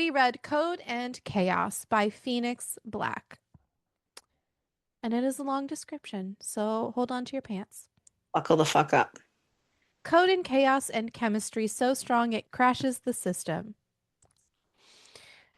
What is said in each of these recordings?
we read Code and Chaos by Phoenix Black. And it is a long description, so hold on to your pants. Buckle the fuck up. Code and chaos and chemistry so strong it crashes the system.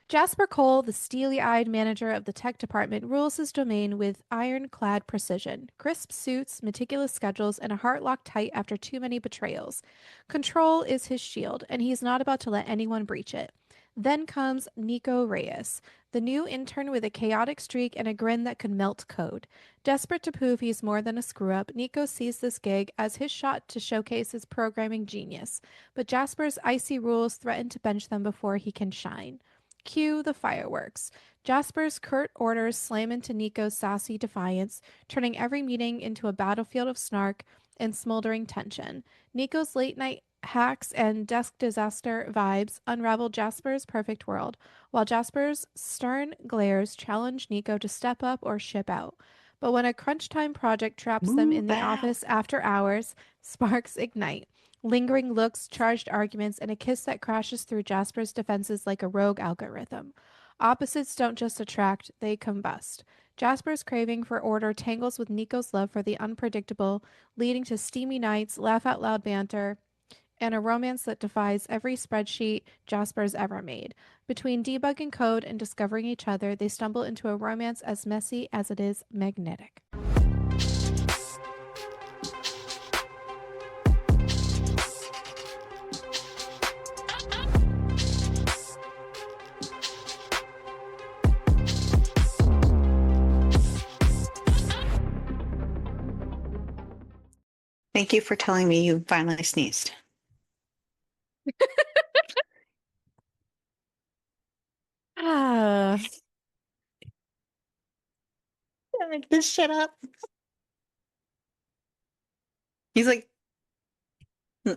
Jasper Cole, the steely-eyed manager of the tech department, rules his domain with ironclad precision, crisp suits, meticulous schedules, and a heart locked tight after too many betrayals. Control is his shield, and he's not about to let anyone breach it. Then comes Nico Reyes, the new intern with a chaotic streak and a grin that could melt code. Desperate to prove he's more than a screw-up, Nico sees this gig as his shot to showcase his programming genius, but Jasper's icy rules threaten to bench them before he can shine. Cue the fireworks. Jasper's curt orders slam into Nico's sassy defiance, turning every meeting into a battlefield of snark and smoldering tension. Nico's late night hacks and desk disaster vibes unravel Jasper's perfect world, while Jasper's stern glares challenge Nico to step up or ship out. But when a crunch time project traps them in Move the out. office after hours, sparks ignite. Lingering looks, charged arguments, and a kiss that crashes through Jasper's defenses like a rogue algorithm. Opposites don't just attract, they combust. Jasper's craving for order tangles with Nico's love for the unpredictable, leading to steamy nights, laugh out loud banter, and a romance that defies every spreadsheet Jasper's ever made. Between debugging code and discovering each other, they stumble into a romance as messy as it is magnetic. Thank you for telling me you finally sneezed. Ah, Just shut up. He's like, "Hmm,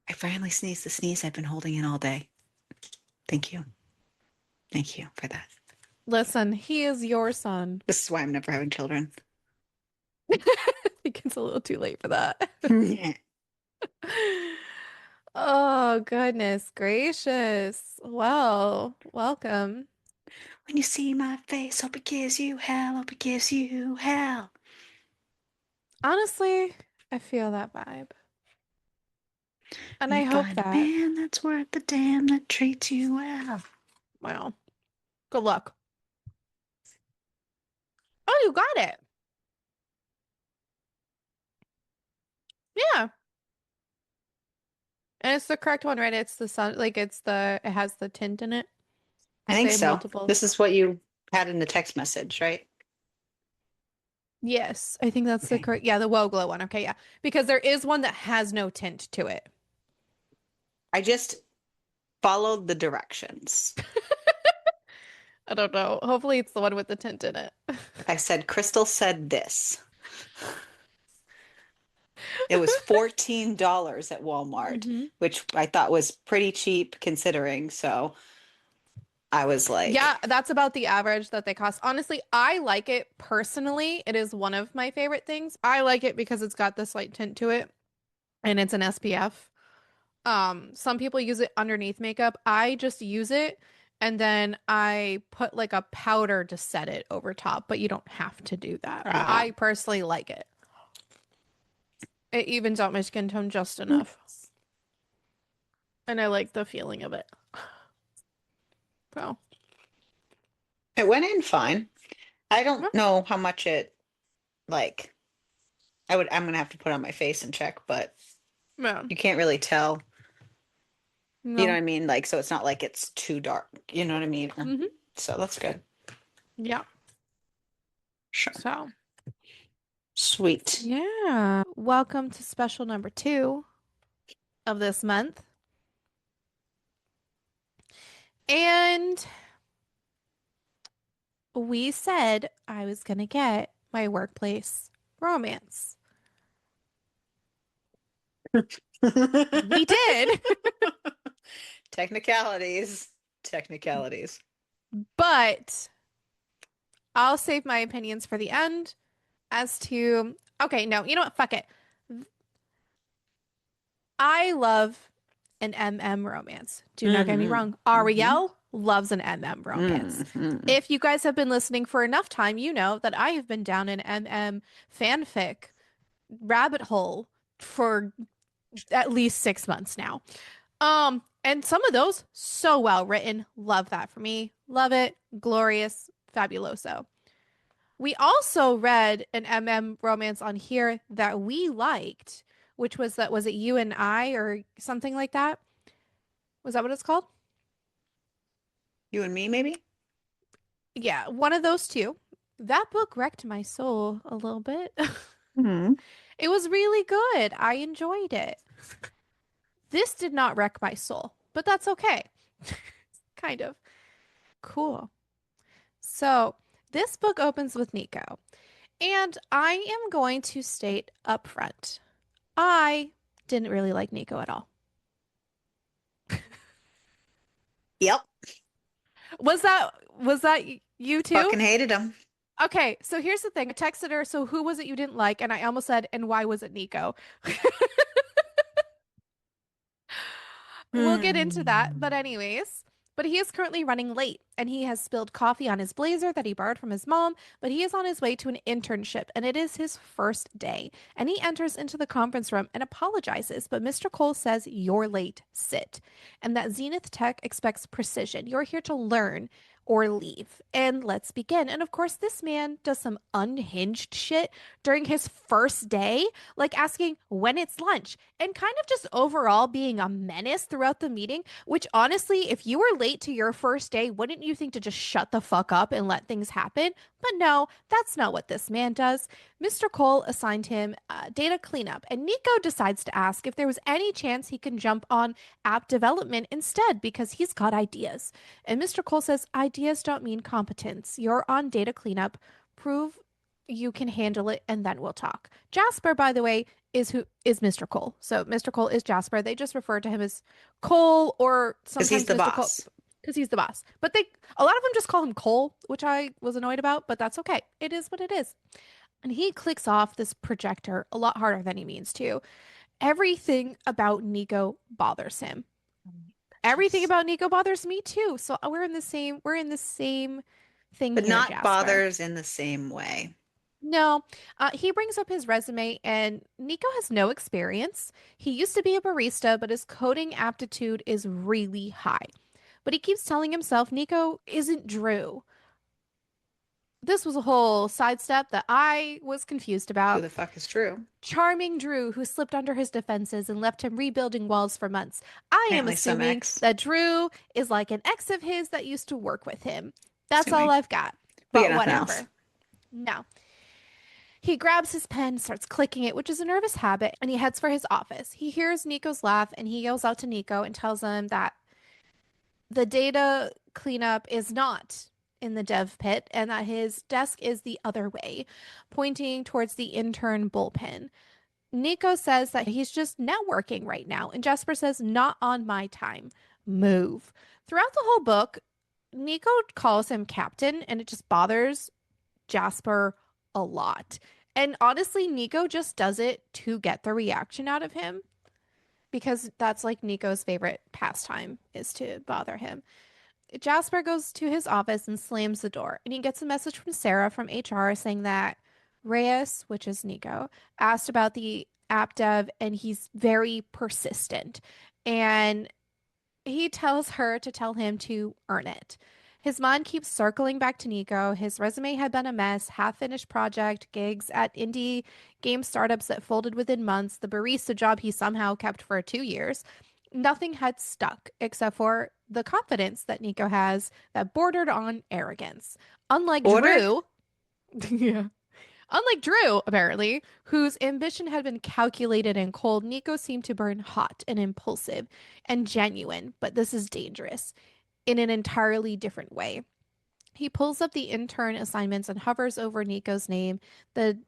I finally sneezed the sneeze I've been holding in all day. Thank you. Thank you for that. listen, he is your son. This is why I'm never having children. I think it's a little too late for that. When Oh, goodness gracious. Well, welcome. you see my face, hope it gives you hell, hope it gives you hell. Honestly, I feel that vibe. And When I you hope find a that, man that's worth the damn that treats you well. well, good luck. Oh, you got it. Yeah. And it's the correct one, right? It's the sun, like it has the tint in it. I Because think they have so. multiple. This is what you had in the text message, right? Yes, I think that's the Okay. correct. Yeah, the Woe Glow one. Okay, yeah. Because there is one that has no tint to it. I just followed the directions. I don't know. Hopefully it's the one with the tint in it. I said, Crystal said this. It was $14 at Walmart, hmm which I thought was pretty cheap considering. So I was Yeah, like, that's about the average that they cost. Honestly, I like it personally. It is one of my favorite things. I like it because it's got this light tint to it and it's an SPF. Some people use it underneath makeup. I just use it and then I put like a powder to set it over top, but you don't have to do that. ah. I personally like it. It evens out my skin tone just enough. And I like the feeling of it. So, It went in fine. I yeah, don't know how much it like I'm gonna have to put on my face and check, but yeah, you can't really tell. You know what no. I mean? Like, so it's not like it's too dark. You know what I mean? hmm So that's good. Yeah. Sure. So, Sweet. yeah. Welcome to special number 2 of this month. And we said I was going to get my workplace romance. We did, Technicalities. Technicalities. but I'll save my opinions for the end as to, okay, no, you know what? Fuck it. I love an MM romance. Do not get me Mm-hmm. wrong. Mm-hmm. Ariel loves an MM romance. Mm-hmm. If you guys have been listening for enough time, you know that I have been down an MM fanfic rabbit hole for at least 6 months now. And some of those so well written. Love that for me. Love it. Glorious. Fabuloso. We also read an MM romance on here that we liked, which was that was it You and I or something like that? Was that what it's called? You and me, maybe? Yeah, one of those two. That book wrecked my soul a little bit. Hmm. It was really good. I enjoyed it. This did not wreck my soul, but that's okay. Kind of. Cool. So, this book opens with Nico, and I am going to state up front, I didn't really like Nico at all. Yep. Was that you too? Fucking hated him. Okay, so here's the thing. I texted her, so who was it you didn't like? And I almost said, and why was it Nico? We'll get into that. But Hmm. anyways, but he is currently running late and he has spilled coffee on his blazer that he borrowed from his mom, but he is on his way to an internship and it is his first day. And he enters into the conference room and apologizes, but Mr. Cole says, "You're late, sit." And that Zenith Tech expects precision. You're here to learn or leave. And let's begin. And of course, this man does some unhinged shit during his first day, like asking when it's lunch and kind of just overall being a menace throughout the meeting, which honestly, if you were late to your first day, wouldn't you think to just shut the fuck up and let things happen? But no, that's not what this man does. Mr. Cole assigned him data cleanup, and Nico decides to ask if there was any chance he can jump on app development instead because he's got ideas. And Mr. Cole says, "Ideas don't mean competence. You're on data cleanup. Prove you can handle it, and then we'll talk." Jasper, by the way, is who is Mr. Cole. So Mr. Cole is Jasper. They just refer to him as Cole or Because he's sometimes the Mr. Cole boss. because he's the boss. But a lot of them just call him Cole, which I was annoyed about, but that's okay. It is what it is. And he clicks off this projector a lot harder than he means to. Everything about Nico bothers him. Everything Jeez. about Nico bothers me too. So we're in the same thing But here, not Jasper. bothers in the same way. No, he brings up his resume, and Nico has no experience. He used to be a barista, but his coding aptitude is really high. But he keeps telling himself Nico isn't Drew. This was a whole sidestep that I was confused Who about. the fuck is true? Charming Drew, who slipped under his defenses and left him rebuilding walls for months. I am Apparently some assuming ex. that Drew is like an ex of his that used to work with him. That's all Assuming. I've got. We got But nothing else. whatever. No. He grabs his pen, starts clicking it, which is a nervous habit, and he heads for his office. He hears Nico's laugh and he yells out to Nico and tells him that the data cleanup is not in the dev pit and that his desk is the other way, pointing towards the intern bullpen. Nico says that he's just networking right now, and Jasper says, "Not on my time. Move." Throughout the whole book, Nico calls him captain, and it just bothers Jasper a lot. And honestly, Nico just does it to get the reaction out of him because that's like Nico's favorite pastime is to bother him. Jasper goes to his office and slams the door, and he gets a message from Sarah from HR saying that Reyes, which is Nico, asked about the app dev and he's very persistent. And he tells her to tell him to earn it. His mind keeps circling back to Nico. His resume had been a mess, half finished project, gigs at indie game startups that folded within months, the barista job he somehow kept for 2 years. Nothing had stuck except for the confidence that Nico has that bordered on arrogance. Unlike Bordered? Drew, yeah. Unlike Drew, apparently, whose ambition had been calculated and cold, Nico seemed to burn hot and impulsive and genuine, but this is dangerous in an entirely different way. He pulls up the intern assignments and hovers over Nico's name. The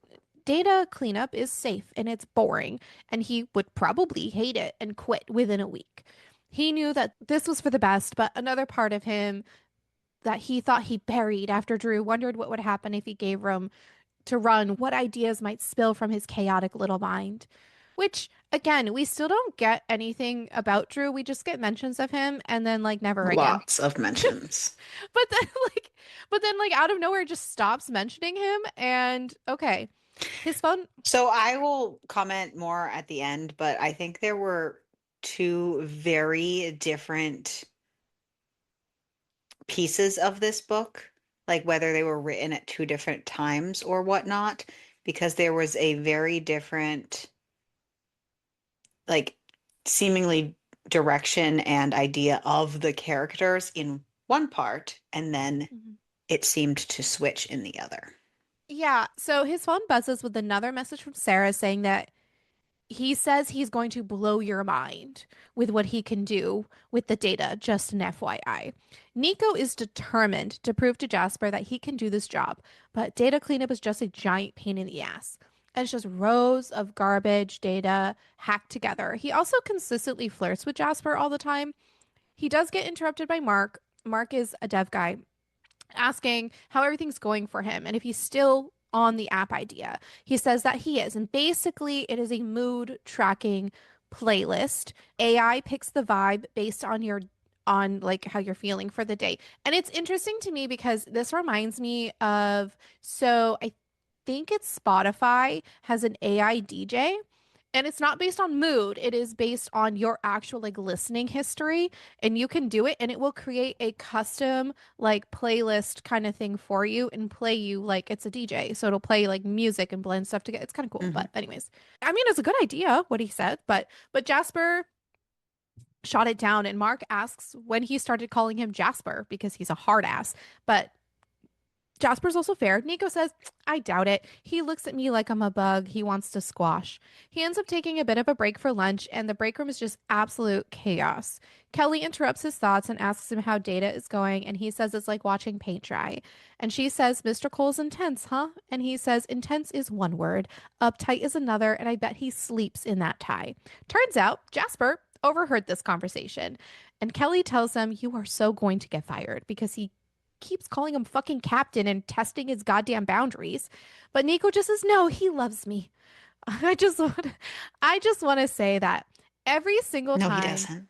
data cleanup is safe and it's boring, and he would probably hate it and quit within a week. He knew that this was for the best, but another part of him that he thought he buried after Drew wondered what would happen if he gave room to run, what ideas might spill from his chaotic little mind. Which, again, we still don't get anything about Drew. We just get mentions of him and then like never again. Lots of mentions. But then like out of nowhere just stops mentioning him and okay. His phone. So I will comment more at the end, but I think there were two very different pieces of this book, like whether they were written at two different times or whatnot, because there was a very different, like, seemingly direction and idea of the characters in one part, and then Mhm. it seemed to switch in the other. Yeah, so his phone buzzes with another message from Sarah saying that he says he's going to blow your mind with what he can do with the data, just an FYI. Nico is determined to prove to Jasper that he can do this job, but data cleanup is just a giant pain in the ass. And it's just rows of garbage data hacked together. He also consistently flirts with Jasper all the time. He does get interrupted by Mark. Mark is a dev guy asking how everything's going for him and if he's still on the app idea. He says that he is. And basically, it is a mood tracking playlist. AI picks the vibe based on like how you're feeling for the day. And it's interesting to me because this reminds me of so I think it's Spotify has an AI DJ and it's not based on mood. It is based on your actual like listening history. And you can do it and it will create a custom like playlist kind of thing for you and play you like it's a DJ. So it'll play like music and blend stuff together. It's kind of cool. Mhm. But anyways, I mean it's a good idea what he said, but Jasper shot it down and Mark asks when he started calling him Jasper because he's a hard ass. But Jasper's also fair. Nico says, I doubt it. He looks at me like I'm a bug he wants to squash. He ends up taking a bit of a break for lunch, and the break room is just absolute chaos. Kelly interrupts his thoughts and asks him how Data is going, and he says it's like watching paint dry. And she says, Mr. Cole's intense, huh? And he says, intense is one word, uptight is another, and I bet he sleeps in that tie. Turns out, Jasper overheard this conversation, and Kelly tells him, You are so going to get fired because he keeps calling him fucking captain and testing his goddamn boundaries. But Nico just says, no, he loves me. I just want I just want to say that every single No, he time, doesn't.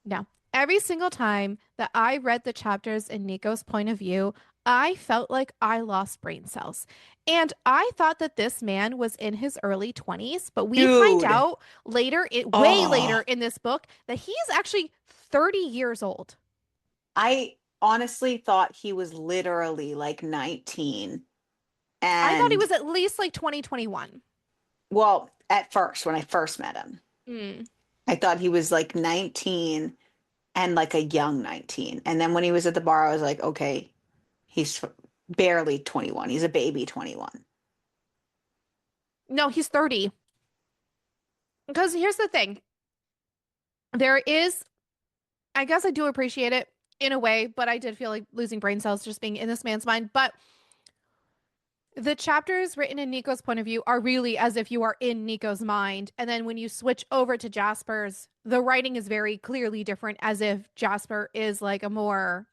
no, every single time that I read the chapters in Nico's point of view, I felt like I lost brain cells. And I thought that this man was in his early 20s, but we find Dude. out later, way later Oh, in this book, that he is actually 30 years old. I honestly thought he was literally like 19. I thought he And was at least like 2021. well, at first, when I first met him, Mm. I thought he was like 19 and like a young 19. And then when he was at the bar, I was like, okay, he's barely 21. He's a baby 21. No, he's 30. Because here's the thing. There is, I guess I do appreciate it in a way, but I did feel like losing brain cells just being in this man's mind. But the chapters written in Nico's point of view are really as if you are in Nico's mind. And then when you switch over to Jasper's, the writing is very clearly different, as if Jasper is like a more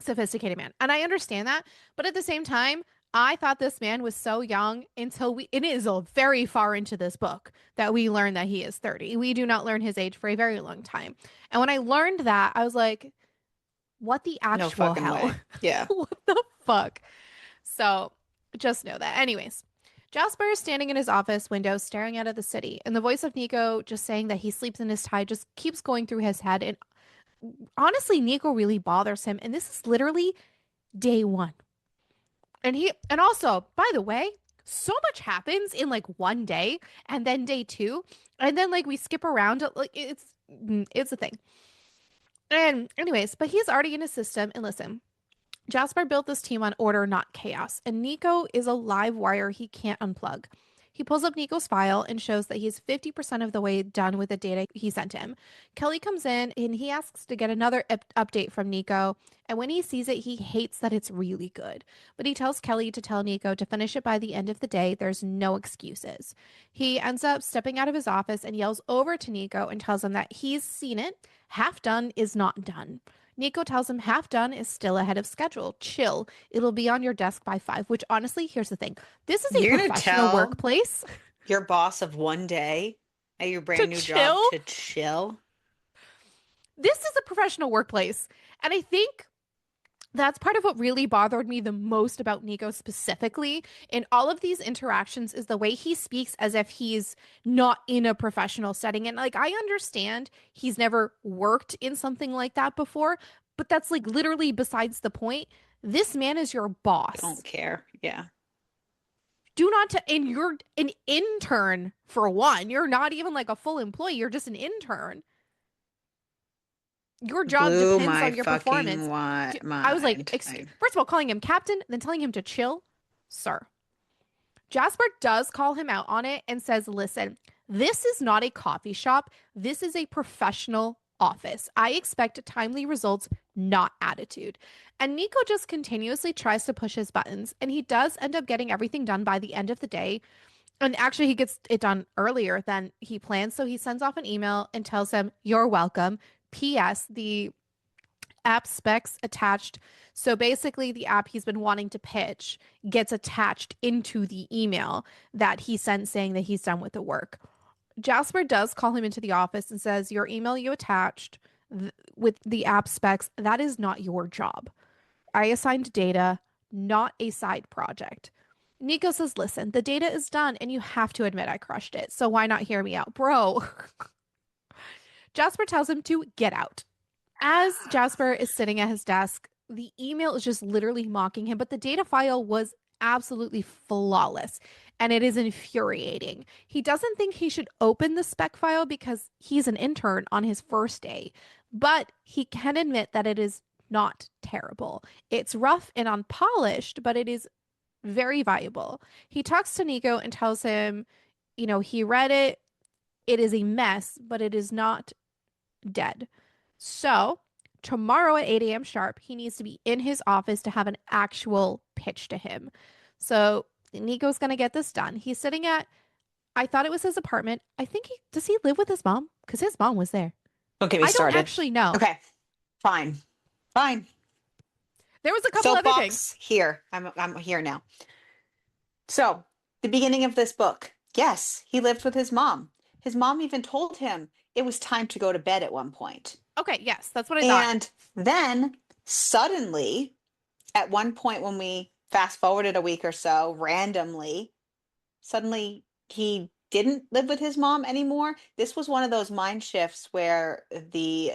sophisticated man. And I understand that. But at the same time, I thought this man was so young until it is a very far into this book that we learn that he is 30. We do not learn his age for a very long time. And when I learned that, I was like, what the No actual fucking hell? way. Yeah. What the fuck? So just know that. Anyways, Jasper is standing in his office window staring out at the city, and the voice of Nico just saying that he sleeps in his tie just keeps going through his head. And honestly, Nico really bothers him. And this is literally day one. And also, by the way, so much happens in like one day and then day two. And then like we skip around like it's a thing. And anyways, but he's already in his system. And listen, Jasper built this team on order, not chaos, and Nico is a live wire he can't unplug. He pulls up Nico's file and shows that he's 50% of the way done with the data he sent him. Kelly comes in and he asks to get another update from Nico, and when he sees it, he hates that it's really good. But he tells Kelly to tell Nico to finish it by the end of the day. There's no excuses. He ends up stepping out of his office and yells over to Nico and tells him that he's seen it. Half done is not done. Nico tells him half done is still ahead of schedule. Chill. It'll be on your desk by 5, which honestly, here's the thing. This is a You're gonna professional tell workplace. Your boss of one day at your To brand new job chill. to chill. This is a professional workplace. And I think that's part of what really bothered me the most about Nico specifically in all of these interactions is the way he speaks as if he's not in a professional setting. And like, I understand he's never worked in something like that before, but that's like literally besides the point. This man is your boss. Don't care. Yeah. Do not, and you're an intern for one. You're not even like a full employee, you're just an intern. Your job Blew depends my on your fucking performance. I was like, mind. first of all, calling him captain, then telling him to chill, sir. Jasper does call him out on it and says, listen, this is not a coffee shop. This is a professional office. I expect timely results, not attitude. And Nico just continuously tries to push his buttons, and he does end up getting everything done by the end of the day. And actually, he gets it done earlier than he plans. So he sends off an email and tells him, you're welcome. P.S. The app specs attached. So basically, the app he's been wanting to pitch gets attached into the email that he sent saying that he's done with the work. Jasper does call him into the office and says, your email you attached with the app specs, that is not your job. I assigned data, not a side project. Nico says, listen, the data is done and you have to admit I crushed it. So why not hear me out? Bro. Jasper tells him to get out. As Jasper is sitting at his desk, the email is just literally mocking him, but the data file was absolutely flawless and it is infuriating. He doesn't think he should open the spec file because he's an intern on his first day, but he can admit that it is not terrible. It's rough and unpolished, but it is very viable. He talks to Nico and tells him, he read it. It is a mess, but it is not dead. So tomorrow at 8 a.m. sharp, he needs to be in his office to have an actual pitch to him. So Nico's going to get this done. He's sitting at, I thought it was his apartment. I think does he live with his mom? Because his mom was there. Don't get me I started. don't actually know. Okay. Fine. There was a couple other things. Soapbox here. I'm here now. So the beginning of this book. Yes, he lived with his mom. His mom even told him it was time to go to bed at one point. Okay, yes, that's what I thought. And then suddenly, at one point when we fast forwarded a week or so, randomly, suddenly he didn't live with his mom anymore. This was one of those mind shifts where the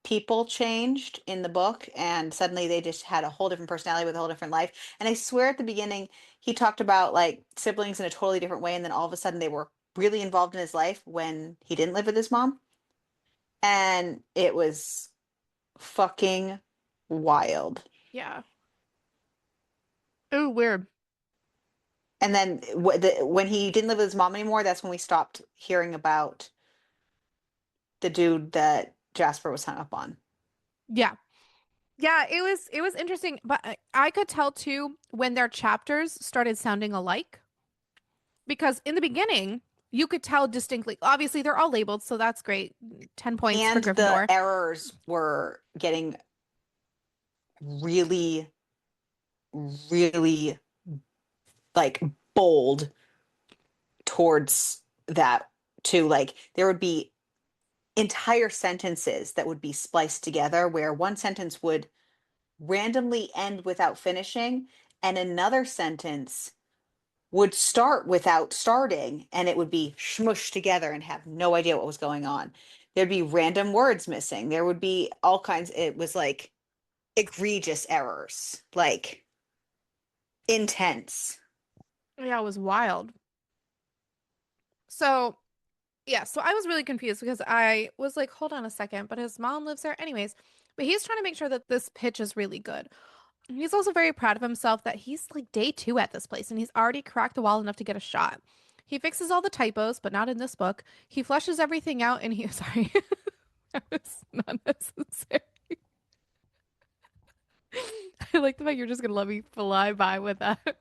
people changed in the book and suddenly they just had a whole different personality with a whole different life. And I swear at the beginning, he talked about like siblings in a totally different way. And then all of a sudden they were really involved in his life when he didn't live with his mom. And it was fucking wild. Yeah. Oh, weird. And then when he didn't live with his mom anymore, that's when we stopped hearing about the dude that Jasper was hung up on. Yeah. Yeah, it was interesting, but I could tell too when their chapters started sounding alike because in the beginning you could tell distinctly. Obviously, they're all labeled, so that's great. 10 points And for Gryffindor. the errors were getting really, really like bold towards that too. Like there would be entire sentences that would be spliced together where one sentence would randomly end without finishing and another sentence would start without starting and it would be smushed together and have no idea what was going on. There'd be random words missing. There would be all kinds. It was like egregious errors, like intense. Yeah, it was wild. So, yeah, so I was really confused because I was like, hold on a second, but his mom lives there anyways. But he's trying to make sure that this pitch is really good. He's also very proud of himself that he's like day 2 at this place and he's already cracked the wall enough to get a shot. He fixes all the typos, but not in this book. He flushes everything out and he, sorry, that was not necessary. I like the fact you're just gonna let me fly by with that.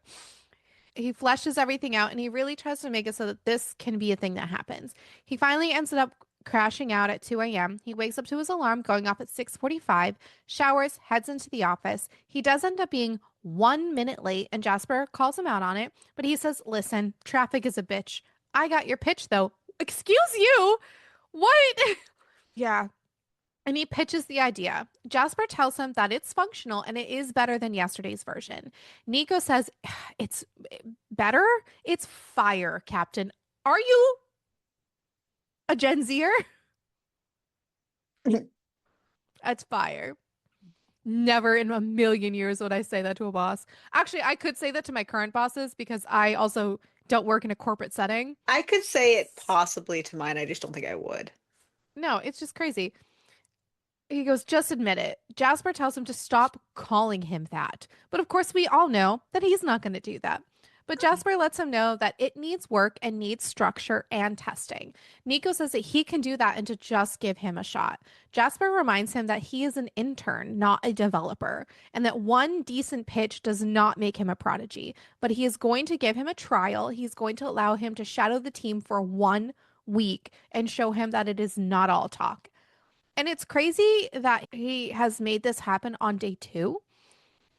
He fleshes everything out and he really tries to make it so that this can be a thing that happens. He finally ends up crashing out at 2 a.m. He wakes up to his alarm going off at 6:45, showers, heads into the office. He does end up being 1 minute late and Jasper calls him out on it, but he says, listen, traffic is a bitch. I got your pitch though. Excuse you? What? Yeah. And he pitches the idea. Jasper tells him that it's functional and it is better than yesterday's version. Nico says, it's better? It's fire, Captain. Are you a Gen Zer? It's fire. Never in a million years would I say that to a boss. Actually, I could say that to my current bosses because I also don't work in a corporate setting. I could say it possibly to mine. I just don't think I would. No, it's just crazy. He goes, just admit it. Jasper tells him to stop calling him that. But of course, we all know that he's not going to do that. But Jasper lets him know that it needs work and needs structure and testing. Nico says that he can do that and to just give him a shot. Jasper reminds him that he is an intern, not a developer, and that one decent pitch does not make him a prodigy. But he is going to give him a trial. He's going to allow him to shadow the team for 1 week and show him that it is not all talk. And it's crazy that he has made this happen on day 2,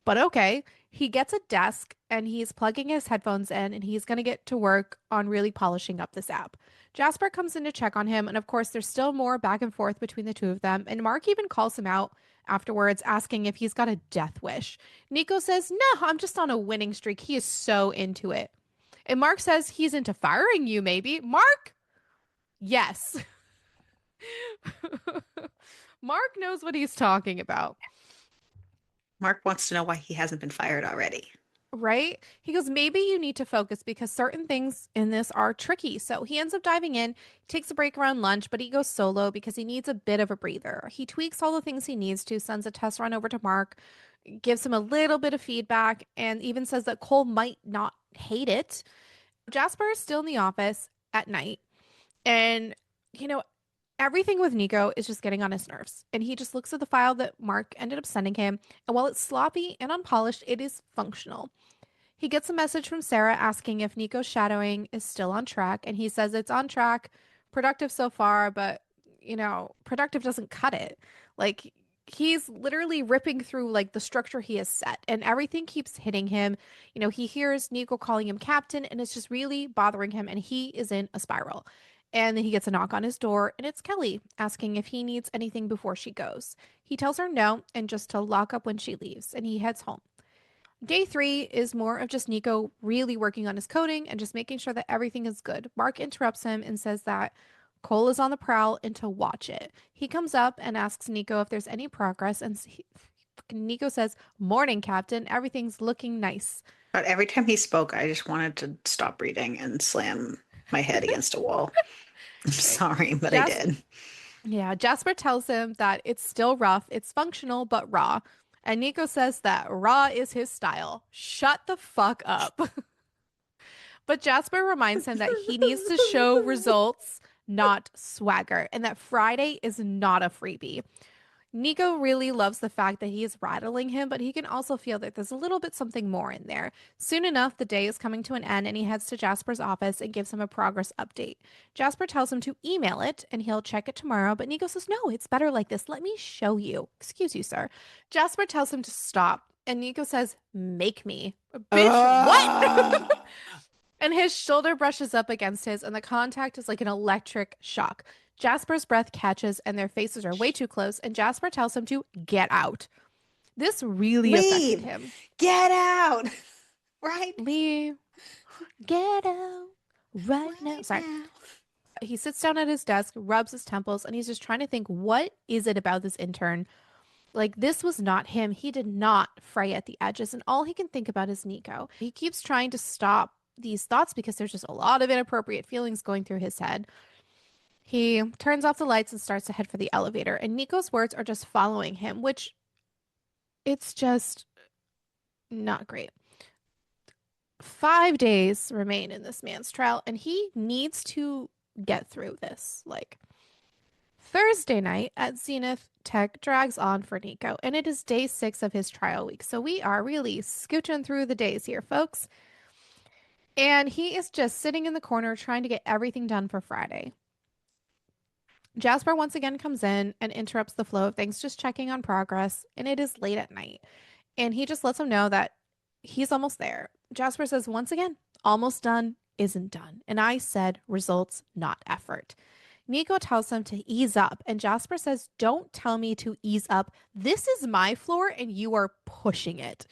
but okay. He gets a desk and he's plugging his headphones in and he's going to get to work on really polishing up this app. Jasper comes in to check on him. And of course, there's still more back and forth between the two of them. And Mark even calls him out afterwards, asking if he's got a death wish. Nico says, no, I'm just on a winning streak. He is so into it. And Mark says he's into firing you, maybe. Mark? Yes. Mark knows what he's talking about, Mark wants to know why he hasn't been fired already. right? He goes, maybe you need to focus because certain things in this are tricky. So he ends up diving in, takes a break around lunch, but he goes solo because he needs a bit of a breather. He tweaks all the things he needs to, sends a test run over to Mark, gives him a little bit of feedback, and even says that Cole might not hate it. Jasper is still in the office at night. And, you know, everything with Nico is just getting on his nerves. And he just looks at the file that Mark ended up sending him. And while it's sloppy and unpolished, it is functional. He gets a message from Sarah asking if Nico's shadowing is still on track. And he says it's on track, productive so far, but, productive doesn't cut it. Like, he's literally ripping through like the structure he has set and everything keeps hitting him. He hears Nico calling him captain and it's just really bothering him and he is in a spiral. And then he gets a knock on his door, and it's Kelly asking if he needs anything before she goes. He tells her no, and just to lock up when she leaves, and he heads home. Day 3 is more of just Nico really working on his coding and just making sure that everything is good. Mark interrupts him and says that Cole is on the prowl and to watch it. He comes up and asks Nico if there's any progress, and Nico says, "Morning, Captain. Everything's looking nice." But every time he spoke, I just wanted to stop reading and slam my head against a wall. I'm sorry, but I did. Yeah, Jasper tells him that it's still rough, it's functional, but raw. And Nico says that raw is his style. Shut the fuck up. But Jasper reminds him that he needs to show results, not swagger, and that Friday is not a freebie. Nico really loves the fact that he is rattling him, but he can also feel that there's a little bit something more in there. Soon enough, the day is coming to an end and he heads to Jasper's office and gives him a progress update. Jasper tells him to email it and he'll check it tomorrow, but Nico says, no, it's better like this. Let me show you. Excuse you, sir. Jasper tells him to stop and Nico says, make me. Bitch, what? And his shoulder brushes up against his and the contact is like an electric shock. Jasper's breath catches and their faces are way too close, and Jasper tells him to get out. This really affected him. Get out. Right? Leave. Get out. Right now. Sorry. He sits down at his desk, rubs his temples, and he's just trying to think, what is it about this intern? Like, this was not him. He did not fray at the edges, and all he can think about is Nico. He keeps trying to stop these thoughts because there's just a lot of inappropriate feelings going through his head. He turns off the lights and starts to head for the elevator, and Nico's words are just following him, which it's just not great. 5 days remain in this man's trial, and he needs to get through this. Like, Thursday night at Zenith Tech drags on for Nico, and it is day 6 of his trial week. So we are really scooching through the days here, folks. And he is just sitting in the corner trying to get everything done for Friday. Jasper once again comes in and interrupts the flow of things, just checking on progress, and it is late at night. And he just lets him know that he's almost there. Jasper says, once again, almost done. isn't done. And I said results, not effort. Nico tells him to ease up, and Jasper says, "Don't tell me to ease up. This is my floor, and you are pushing it."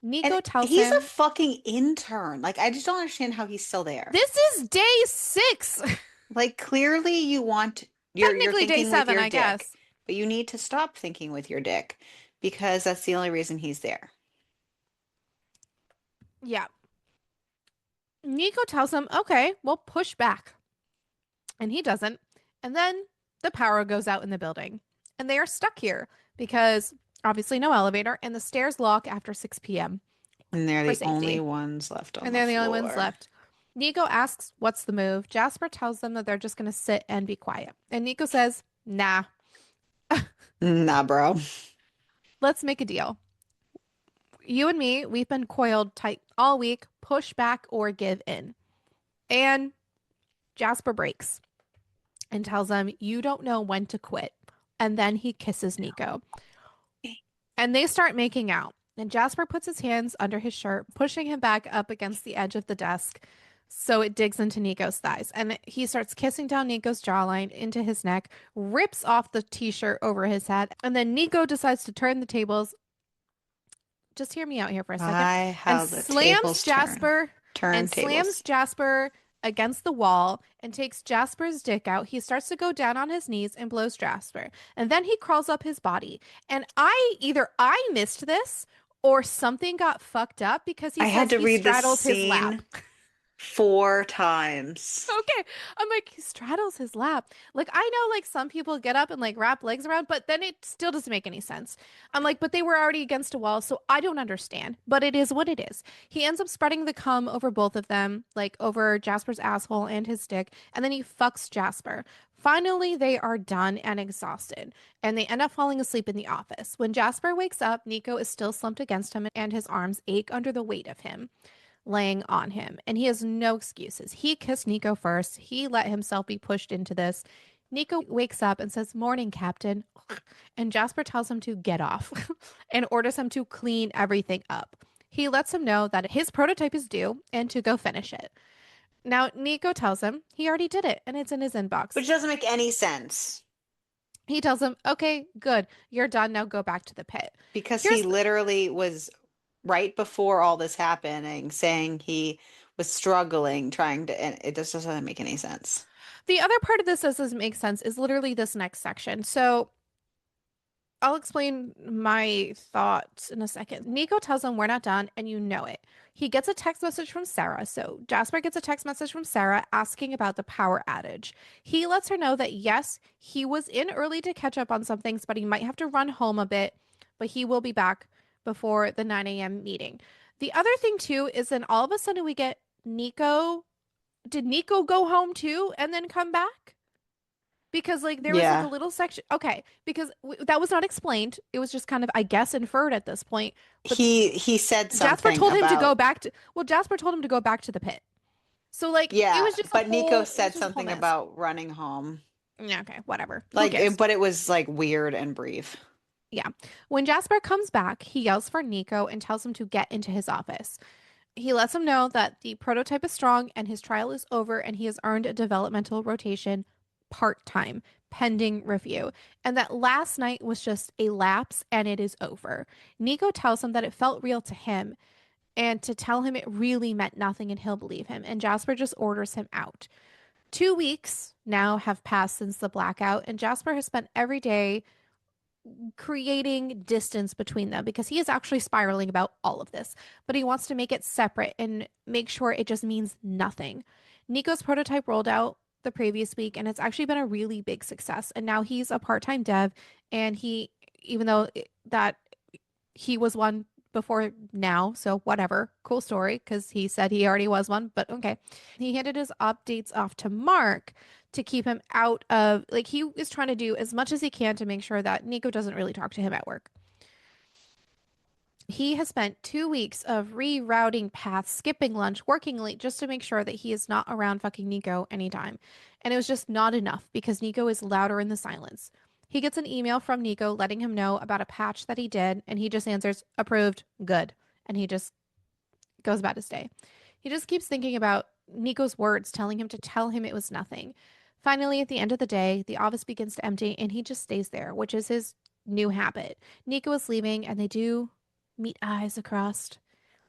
And Nico tells he's a him, fucking intern. Like, I just don't understand how he's still there. "This is day 6." Like, clearly you want you're Technically day thinking with 7, your I dick, guess. but you need to stop thinking with your dick because that's the only reason he's there. Yeah. Nico tells him, "Okay, well, push back." And he doesn't. And then the power goes out in the building. And they are stuck here because obviously no elevator and the stairs lock after 6 p.m. And they're for the only safety. ones left on And the they're the only ones floor. left. Nico asks, "What's the move?" Jasper tells them that they're just going to sit and be quiet. And Nico says, "Nah, Nah, bro. let's make a deal. You and me, we've been coiled tight all week. Push back or give in." And Jasper breaks and tells them, "You don't know when to quit." And then he kisses Nico. And they start making out. And Jasper puts his hands under his shirt, pushing him back up against the edge of the desk so it digs into Nico's thighs. And he starts kissing down Nico's jawline into his neck, rips off the t shirt over his head. And then Nico decides to turn the tables. Just hear me out here for a second. Why, And how the tables turn. slams Turntables. Jasper against the wall and takes Jasper's dick out. He starts to go down on his knees and blows Jasper. And then he crawls up his body. And I missed this or something got fucked up because he I had says to he read this straddles his lap. scene 4 times. Okay. I'm like, he straddles his lap. Like, I know, like, some people get up and, like, wrap legs around, but then it still doesn't make any sense. I'm like, but they were already against a wall, so I don't understand. But it is what it is. He ends up spreading the cum over both of them, like, over Jasper's asshole and his dick, and then he fucks Jasper. Finally, they are done and exhausted, and they end up falling asleep in the office. When Jasper wakes up, Nico is still slumped against him, and his arms ache under the weight of him laying on him. And he has no excuses. He kissed Nico first. He let himself be pushed into this. Nico wakes up and says, "Morning, Captain." And Jasper tells him to get off and orders him to clean everything up. He lets him know that his prototype is due and to go finish it. Now, Nico tells him he already did it and it's in his inbox. Which doesn't make any sense He tells him, "Okay, good. You're done. Now go back to the pit." because he Here's literally was right before all this happening saying he was struggling trying to, and it just doesn't make any sense. the other part of this that doesn't make sense is literally this next section. So I'll explain my thoughts in a second. Nico tells him we're not done, and you know it. He gets a text message from Sarah. So Jasper gets a text message from Sarah asking about the power outage. He lets her know that yes, he was in early to catch up on some things, but he might have to run home a bit, but he will be back before the 9 a.m. meeting. The other thing, too, is then all of a sudden we get Nico. Did Nico go home too and then come back? Because like there was like a Yeah. little section, okay, because that was not explained. It was just kind of, I guess, inferred at this point. But He said Jasper something told him to go about, back to, well, Jasper told him to go back to the pit. So like it yeah, was just a but Nico whole, it was said just a whole something mess. about running home. Yeah, okay, whatever. Who Like, cares? but it was like weird and brief. Yeah. When Jasper comes back, he yells for Nico and tells him to get into his office. He lets him know that the prototype is strong and his trial is over and he has earned a developmental rotation part-time pending review, and that last night was just a lapse and it is over. Nico tells him that it felt real to him and to tell him it really meant nothing and he'll believe him, and Jasper just orders him out. 2 weeks now have passed since the blackout, and Jasper has spent every day creating distance between them because he is actually spiraling about all of this, but he wants to make it separate and make sure it just means nothing. Nico's prototype rolled out the previous week and it's actually been a really big success. And now he's a part-time dev and even though that he was one before now, so whatever, cool story because he said he already was one, but okay. He handed his updates off to Mark to keep him out of, like, he is trying to do as much as he can to make sure that Nico doesn't really talk to him at work. He has spent 2 weeks of rerouting paths, skipping lunch, working late just to make sure that he is not around fucking Nico anytime. And it was just not enough because Nico is louder in the silence. He gets an email from Nico letting him know about a patch that he did, and he just answers, "Approved, good." And he just goes about his day. He just keeps thinking about Nico's words telling him to tell him it was nothing. Finally, at the end of the day, the office begins to empty and he just stays there, which is his new habit. Nico is leaving and they do meet eyes across.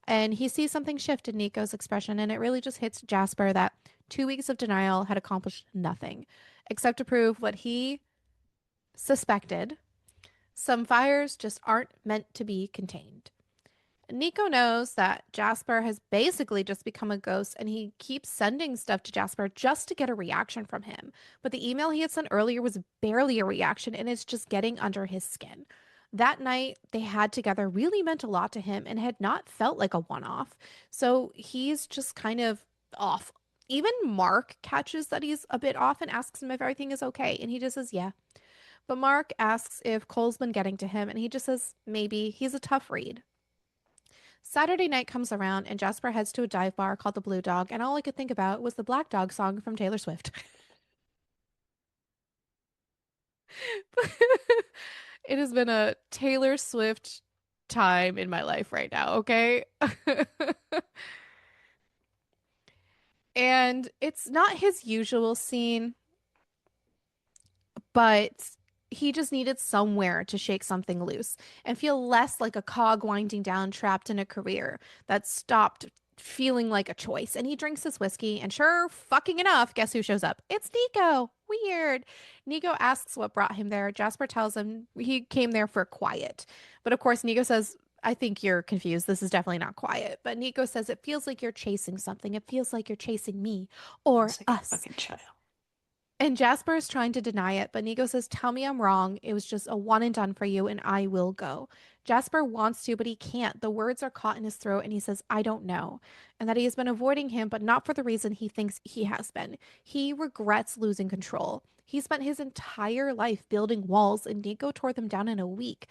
And he sees something shift in Nico's expression, and it really just hits Jasper that 2 weeks of denial had accomplished nothing except to prove what he suspected. Some fires just aren't meant to be contained. Nico knows that Jasper has basically just become a ghost and he keeps sending stuff to Jasper just to get a reaction from him. But the email he had sent earlier was barely a reaction and it's just getting under his skin. That night they had together really meant a lot to him and had not felt like a one off. So he's just kind of off. Even Mark catches that he's a bit off and asks him if everything is okay. And he just says, yeah. But Mark asks if Cole's been getting to him and he just says, maybe. He's a tough read. Saturday night comes around and Jasper heads to a dive bar called the Blue Dog, and all I could think about was the Black Dog song from Taylor Swift. It has been a Taylor Swift time in my life right now, okay? And it's not his usual scene, but he just needed somewhere to shake something loose and feel less like a cog winding down trapped in a career that stopped feeling like a choice. And he drinks his whiskey, and sure fucking enough, guess who shows up? It's Nico. Weird. Nico asks what brought him there. Jasper tells him he came there for quiet. But of course, Nico says, I think you're confused. This is definitely not quiet. But Nico says it feels like you're chasing something. It feels like you're chasing me or It's like a us. fucking child. And Jasper is trying to deny it, but Nico says, tell me I'm wrong. It was just a one and done for you, and I will go. Jasper wants to, but he can't. The words are caught in his throat, and he says, I don't know. And that he has been avoiding him, but not for the reason he thinks he has been. He regrets losing control. He spent his entire life building walls, and Nico tore them down in a week.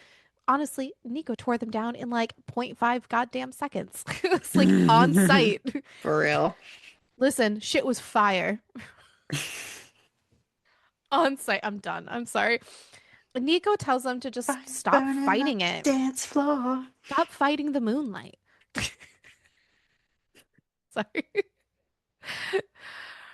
Honestly, Nico tore them down in like point 0.5 goddamn seconds. It's like on site. For real. Listen, shit was fire. On site. I'm done. I'm sorry. Nico tells them to just Fire stop burning up fighting it. dance floor. Stop fighting the moonlight. Sorry.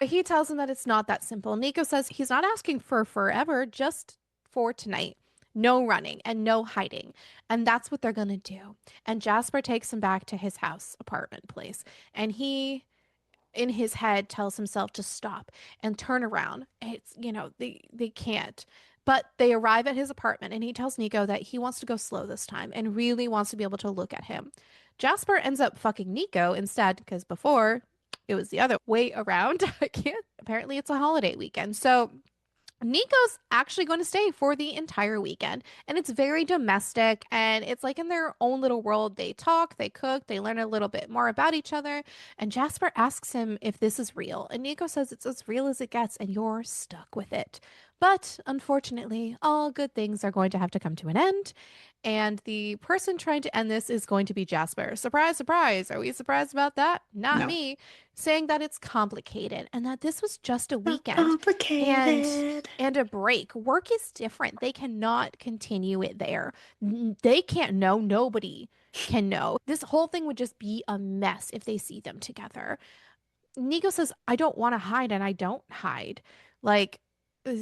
He tells him that it's not that simple. Nico says he's not asking for forever, just for tonight. No running and no hiding. And that's what they're going to do. And Jasper takes him back to his house, apartment place. And he, in his head, tells himself to stop and turn around. It's, they can't. But they arrive at his apartment and he tells Nico that he wants to go slow this time and really wants to be able to look at him. Jasper ends up fucking Nico instead because before it was the other way around. I can't. Apparently, it's a holiday weekend. So Nico's actually going to stay for the entire weekend. And it's very domestic and it's like in their own little world. They talk, they cook, they learn a little bit more about each other. And Jasper asks him if this is real. And Nico says it's as real as it gets and you're stuck with it. But unfortunately, all good things are going to have to come to an end. And the person trying to end this is going to be Jasper. Surprise, surprise. Are we surprised about that? Not No. me. Saying that it's complicated and that this was just a Not weekend complicated. and a break. Work is different. They cannot continue it there. They can't know. Nobody can know. This whole thing would just be a mess if they see them together. Nico says, I don't want to hide, and I don't hide. Like, uh,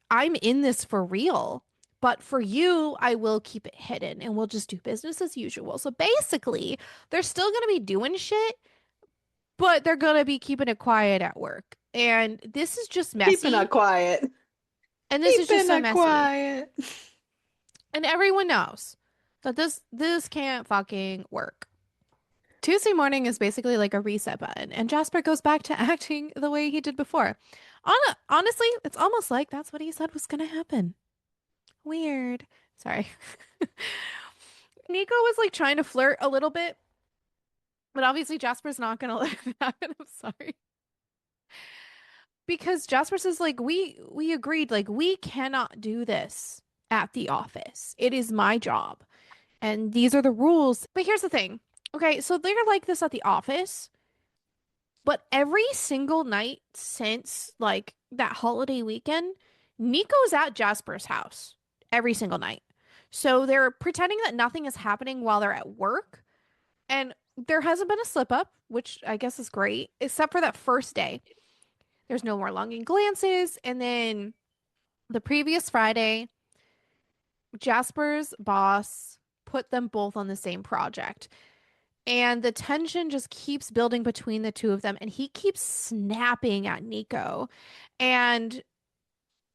I'm in this for real. But for you, I will keep it hidden and we'll just do business as usual. So basically, they're still going to be doing shit, but they're going to be keeping it quiet at work. And this is just Keeping messy. it quiet. And this is just so Keeping it messy. quiet. And everyone knows that this can't fucking work. Tuesday morning is basically like a reset button, and Jasper goes back to acting the way he did before. Honestly, it's almost like that's what he said was gonna happen. Weird. Sorry. Nico was like trying to flirt a little bit, but obviously Jasper's not gonna let it happen. I'm sorry. Because Jasper says like we agreed like we cannot do this at the office. It is my job and these are the rules. But here's the thing. Okay, so they're like this at the office, but every single night since like that holiday weekend, Nico's at Jasper's house every single night. So they're pretending that nothing is happening while they're at work. And There hasn't been a slip up, which I guess is great, except for that first day. There's no more longing glances. And then the previous Friday, Jasper's boss put them both on the same project. And the tension just keeps building between the two of them. And he keeps snapping at Nico. And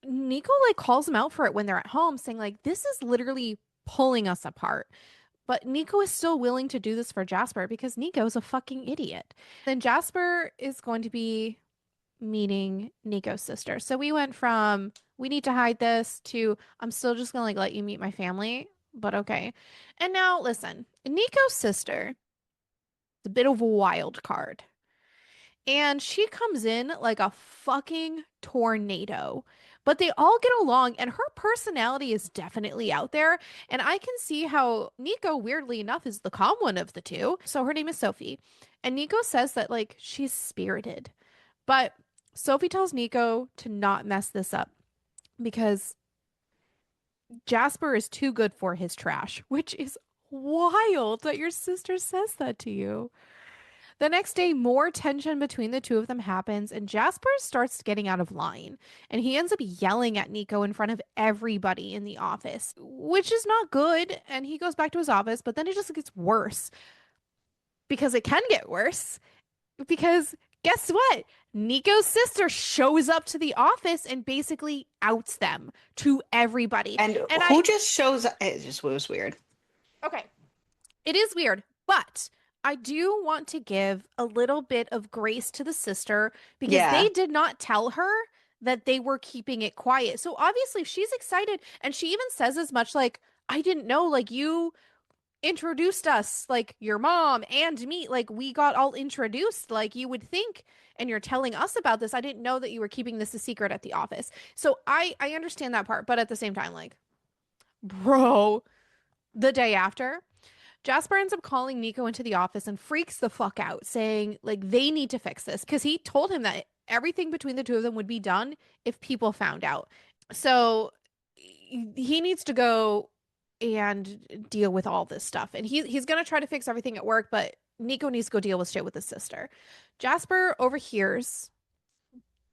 Nico like calls him out for it when they're at home, saying, like, this is literally pulling us apart. But Nico is still willing to do this for Jasper because Nico's a fucking idiot. Then Jasper is going to be meeting Nico's sister. So we went from we need to hide this to I'm still just gonna like let you meet my family, but okay. And now listen, Nico's sister is a bit of a wild card. And she comes in like a fucking tornado. But they all get along, and her personality is definitely out there. And I can see how Nico, weirdly enough, is the calm one of the two. So her name is Sophie. And Nico says that, like, she's spirited. But Sophie tells Nico to not mess this up because Jasper is too good for his trash, which is wild that your sister says that to you. The next day, more tension between the two of them happens, and Jasper starts getting out of line. And he ends up yelling at Nico in front of everybody in the office, which is not good. And he goes back to his office, but then it just gets worse because it can get worse. Because guess what? Nico's sister shows up to the office and basically outs them to everybody. And And who just shows up? It just was weird. okay, it is weird, but I do want to give a little bit of grace to the sister because Yeah. they did not tell her that they were keeping it quiet. So obviously she's excited and she even says as much like, I didn't know, like you introduced us, like your mom and me, like we got all introduced, like you would think, and you're telling us about this. I didn't know that you were keeping this a secret at the office. So I understand that part, but at the same time, like, bro, the day after, Jasper ends up calling Nico into the office and freaks the fuck out, saying like they need to fix this because he told him that everything between the two of them would be done if people found out. So he needs to go and deal with all this stuff. And he's gonna try to fix everything at work, but Nico needs to go deal with shit with his sister. Jasper overhears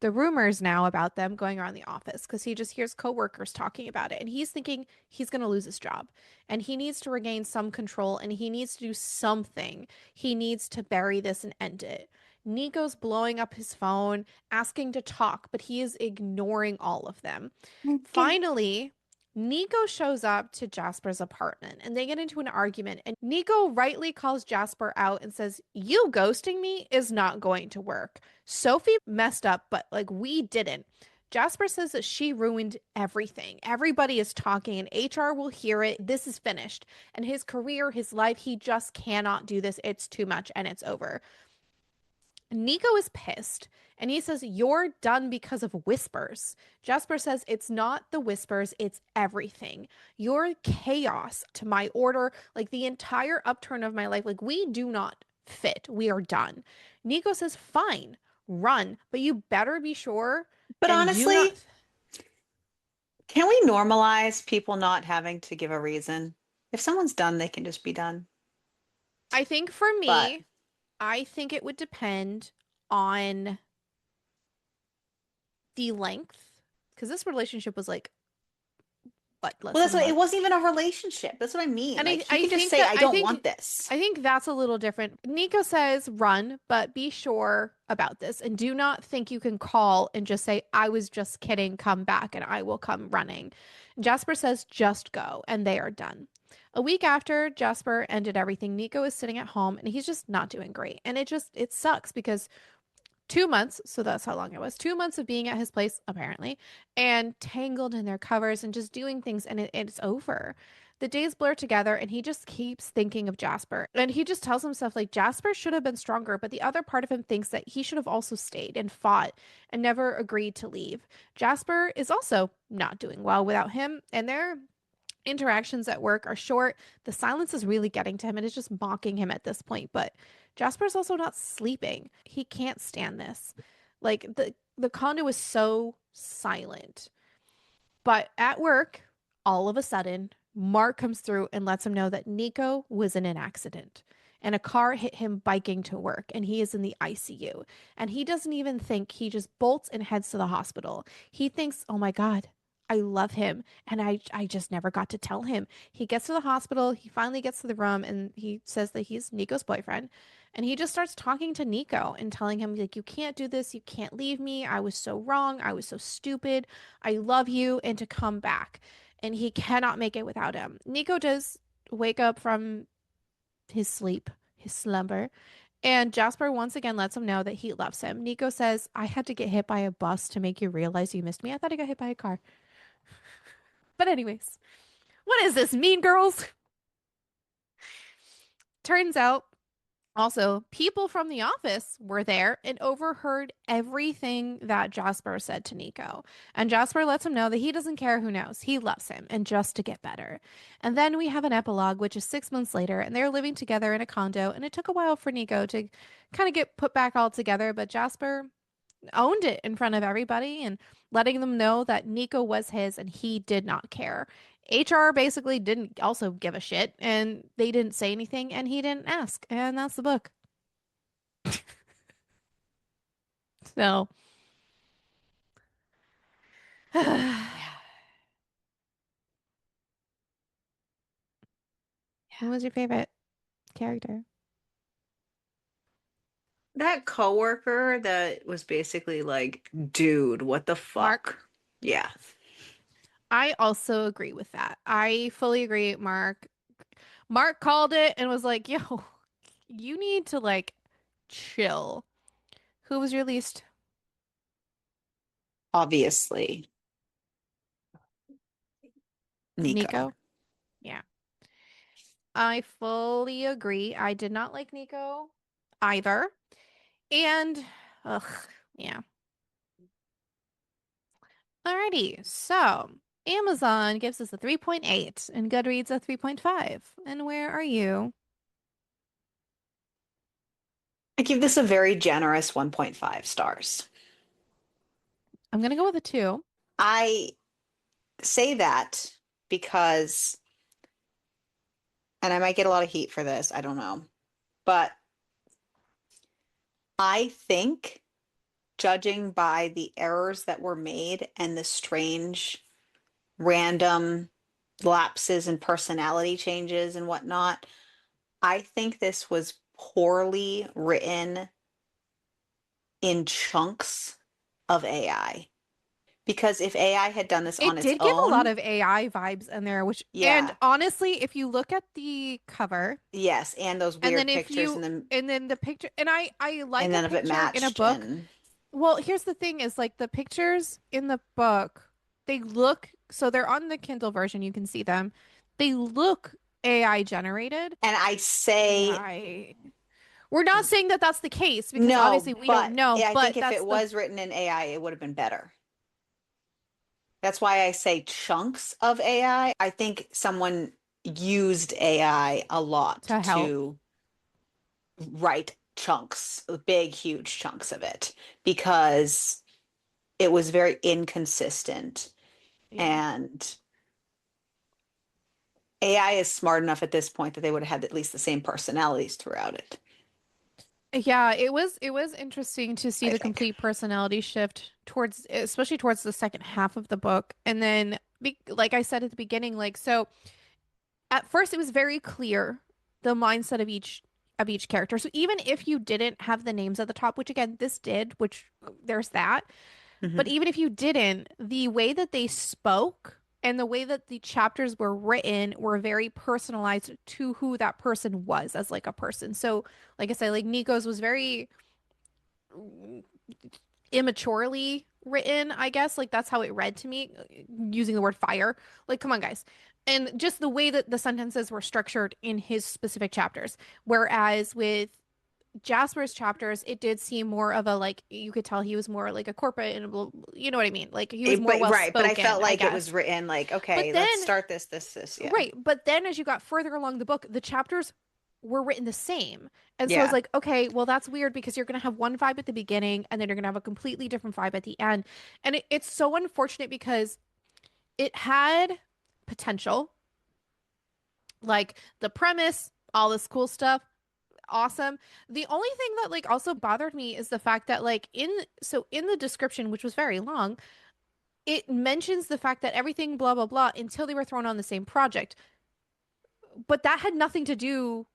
the rumors now about them going around the office because he just hears coworkers talking about it and he's thinking he's going to lose his job and he needs to regain some control and he needs to do something. He needs to bury this and end it. Nico's blowing up his phone, asking to talk, but he is ignoring all of them. Okay. Finally, Nico shows up to Jasper's apartment and they get into an argument. And Nico rightly calls Jasper out and says, you ghosting me is not going to work. Sophie messed up, but like we didn't. Jasper says that she ruined everything. Everybody is talking and HR will hear it. This is finished. And his career, his life, he just cannot do this. It's too much and it's over. Nico is pissed and he says, you're done because of whispers. Jasper says, it's not the whispers, it's everything. You're chaos to my order, like the entire upturn of my life. Like, we do not fit. We are done. Nico says, fine, run, but you better be sure But and do honestly, not. can we normalize people not having to give a reason? If someone's done, they can just be done. I think for But me, I think it would depend on the length because this relationship was like, what, less well, that's than a what it month. wasn't even a relationship. That's what I mean. And Like he I could just think say, that I don't want this. I think that's a little different. Nico says run, but be sure about this and do not think you can call and just say I was just kidding, come back and I will come running. Jasper says just go and they are done. A week after Jasper ended everything, Nico is sitting at home and he's just not doing great. And it sucks because 2 months, so that's how long it was. 2 months of being at his place, apparently, and tangled in their covers and just doing things, and it's over. The days blur together, and he just keeps thinking of Jasper. And he just tells himself, like, Jasper should have been stronger, but the other part of him thinks that he should have also stayed and fought and never agreed to leave. Jasper is also not doing well without him, and their interactions at work are short. The silence is really getting to him and it's just mocking him at this point. But Jasper's also not sleeping. He can't stand this. Like the condo is so silent. But at work, all of a sudden, Mark comes through and lets him know that Nico was in an accident. and a car hit him biking to work, and he is in the ICU. And he doesn't even think, he just bolts and heads to the hospital. He thinks, oh my God, I love him. And I just never got to tell him. He gets to the hospital, he finally gets to the room, and he says that he's Nico's boyfriend. And he just starts talking to Nico and telling him, like, you can't do this. You can't leave me. I was so wrong. I was so stupid. I love you, and to come back. And he cannot make it without him. Nico does wake up from his sleep, his slumber, and Jasper once again lets him know that he loves him. Nico says, I had to get hit by a bus to make you realize you missed me. I thought I got hit by a car. But, anyways, what is this, Mean Girls? Turns out, also, people from the office were there and overheard everything that Jasper said to Nico. And Jasper lets him know that he doesn't care who knows. He loves him and just to get better. And then we have an epilogue, which is 6 months later, and they're living together in a condo. And it took a while for Nico to kind of get put back all together, but Jasper owned it in front of everybody and letting them know that Nico was his and he did not care. HR basically didn't also give a shit and they didn't say anything and he didn't ask. And that's the book. So, Yeah. who was your favorite character? That coworker that was basically like, dude, what the Mark. fuck? Yeah. I also agree with that. I fully agree, Mark. Mark called it and was like, yo, you need to like chill. Who was your least? Obviously, Nico. Nico? Yeah. I fully agree. I did not like Nico either. And, ugh, yeah. Alrighty. So, Amazon gives us a 3.8 and Goodreads a 3.5. And where are you? I give this a very generous 1.5 stars. I'm gonna go with a 2. I say that because, and I might get a lot of heat for this, I don't know, but I think, judging by the errors that were made and the strange random lapses and personality changes and whatnot, I think this was poorly written in chunks of AI. Because if AI had done this on It its did give a lot own, of AI vibes in there, which, and yeah, honestly, if you look at the cover, yes, and those and weird then if pictures you, and then and then the picture, and I like a none of it picture in a matched book. and Well, here's the thing is like the pictures in the book, they look, so they're on the Kindle version, you can see them. They look AI generated. I Yeah, say we're not saying that that's the case because no, obviously we don't but know, I think but if that's it the was written in AI, it would have been better. That's why I say chunks of AI. I think someone used AI a lot to help. to write chunks, big, huge chunks of it, because it was very inconsistent. Yeah. And AI is smart enough at this point that they would have had at least the same personalities throughout it, Yeah, it was interesting to see I the think. complete personality shift towards especially towards the second half of the book. And then like I said at the beginning, like so at first it was very clear the mindset of each character. So even if you didn't have the names at the top, which again this did, which there's that, but Mhm. even if you didn't, the way that they spoke and the way that the chapters were written were very personalized to who that person was as like a person. So, like I said, like Nico's was very immaturely written, I guess. Like that's how it read to me, using the word fire. Like, come on, guys. And just the way that the sentences were structured in his specific chapters. Whereas with Jasper's chapters, it did seem more of a like you could tell he was more like a corporate and you know what I mean? Like he was more But well right, but I felt spoken, I like it was guess. written like, But okay, let's then, start this, yeah. right, but then as you got further along the book, the chapters were written the same. And so I was Yeah. like, okay, well that's weird because you're gonna have one vibe at the beginning and then you're gonna have a completely different vibe at the end. And it's so unfortunate because it had potential, like the premise, all this cool stuff. awesome. The only thing that like also bothered me is the fact that like in the description, which was very long, it mentions the fact that everything blah blah blah until they were thrown on the same project. But that had nothing to do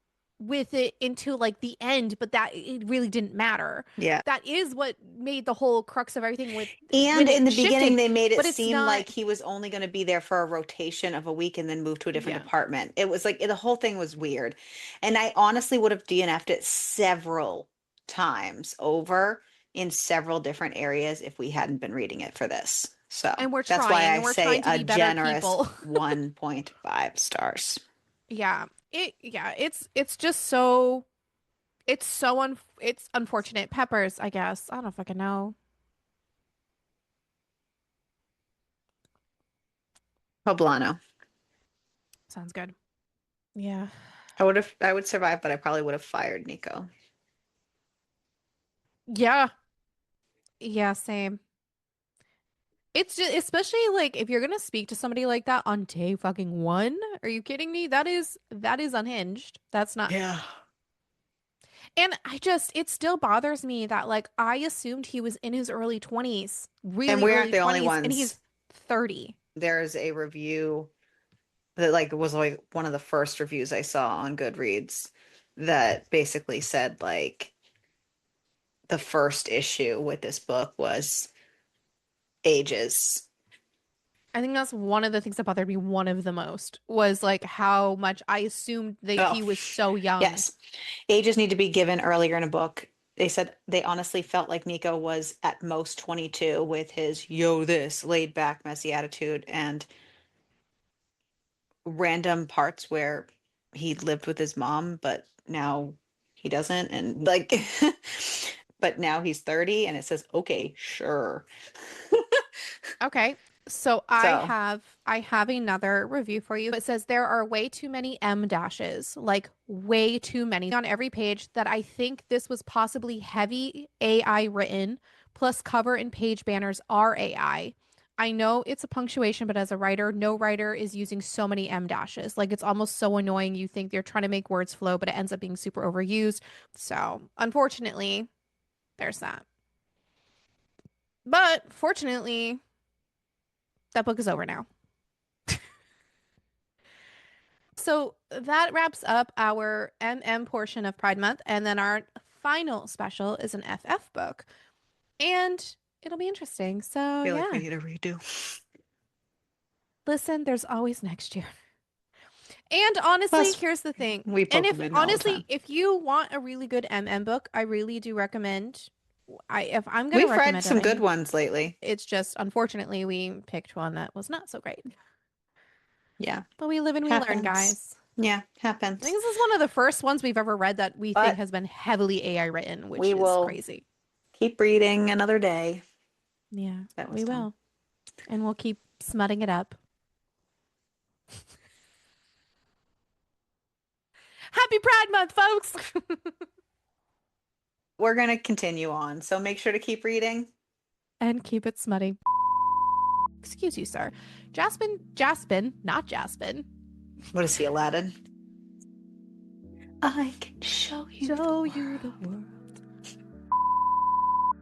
with it until like the end, but that it really didn't matter. Yeah. That is what made the whole crux of everything with when And in it the beginning, shifted, they made it but it's seem not. like he was only going to be there for a rotation of a week and then move to a different Yeah. department. It was like the whole thing was weird. And I honestly would have DNF'd it several times over in several different areas if we hadn't been reading it for this. So that's why I And we're say trying to a be better generous people. 1.5 stars. Yeah. It's just it's unfortunate. Peppers, I guess. I don't fucking know. Poblano. Sounds good. Yeah. I would survive, but I probably would have fired Nico. Yeah. Yeah, same. It's just especially like if you're gonna speak to somebody like that on day fucking one, are you kidding me? That is unhinged. That's not. Yeah. And it still bothers me that like I assumed he was in his early 20s, And really we aren't early the only 20s, and ones. he's 30. There's a review that like was like one of the first reviews I saw on Goodreads that basically said like the first issue with this book was ages. I think that's one of the things that bothered me one of the most was like how much I assumed that Oh, he was so young. yes. Ages need to be given earlier in a book. They said they honestly felt like Nico was at most 22 with his yo this laid back messy attitude and random parts where he lived with his mom, but now he doesn't. And like, but now he's 30 and it says, okay, sure. Okay. So So, I have another review for you. It says there are way too many M dashes, like way too many on every page that I think this was possibly heavy AI written, plus cover and page banners are AI. I know it's a punctuation, but as a writer, no writer is using so many M dashes. Like it's almost so annoying. You think they're trying to make words flow, but it ends up being super overused. So, unfortunately, there's that. But fortunately, that book is over now. So that wraps up our MM portion of Pride Month. And then our final special is an FF book. And it'll be interesting. So, I feel like we yeah. need a redo. Listen, there's always next year. And honestly, Plus, here's the thing. we And poke if them in all the honestly, time. if you want a really good MM book, I really do recommend. If I'm gonna We've read recommend it, some good ones lately. it's just unfortunately we picked one that was not so great. Yeah, But we live and we learn, happens. guys. Yeah, I think happens. this is one of the first ones we've ever read that we think But has been heavily AI written, which we is will crazy. keep reading another day. Yeah, That was we dumb. will. And we'll keep smutting it up. Happy Pride Month, folks! We're going to continue on, so make sure to keep reading. And keep it smutty. Excuse you, sir. Not Jaspin. What is he, Aladdin? I can show you The world.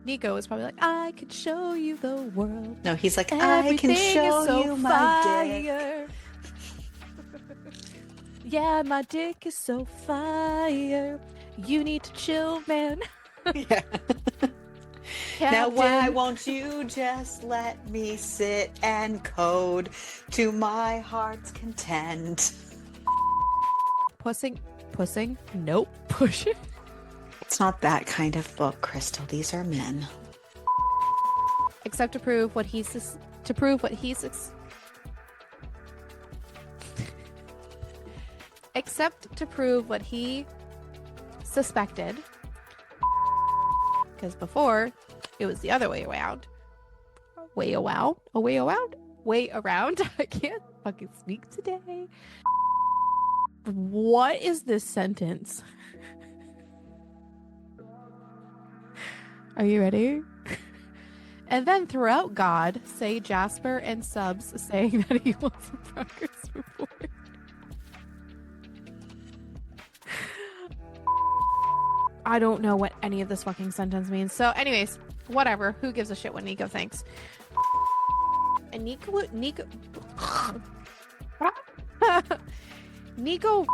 Nico is probably like, I could show you the world. No, he's like, I can show you my dick. Yeah, my dick is so fire. You need to chill, man. Yeah. Now, why won't you just let me sit and code to my heart's content? Pussing? Nope. Pushing? It's not that kind of book, Crystal. These are men. Except to prove what he's except to prove what he suspected. Because before, it was the other way around. Way around. I can't fucking speak today. What is this sentence? Are you ready? And then throughout God, say Jasper and Subs saying that he wants a progress report. I don't know what any of this fucking sentence means. So, anyways, whatever. Who gives a shit what Nico thinks? And Nico Nico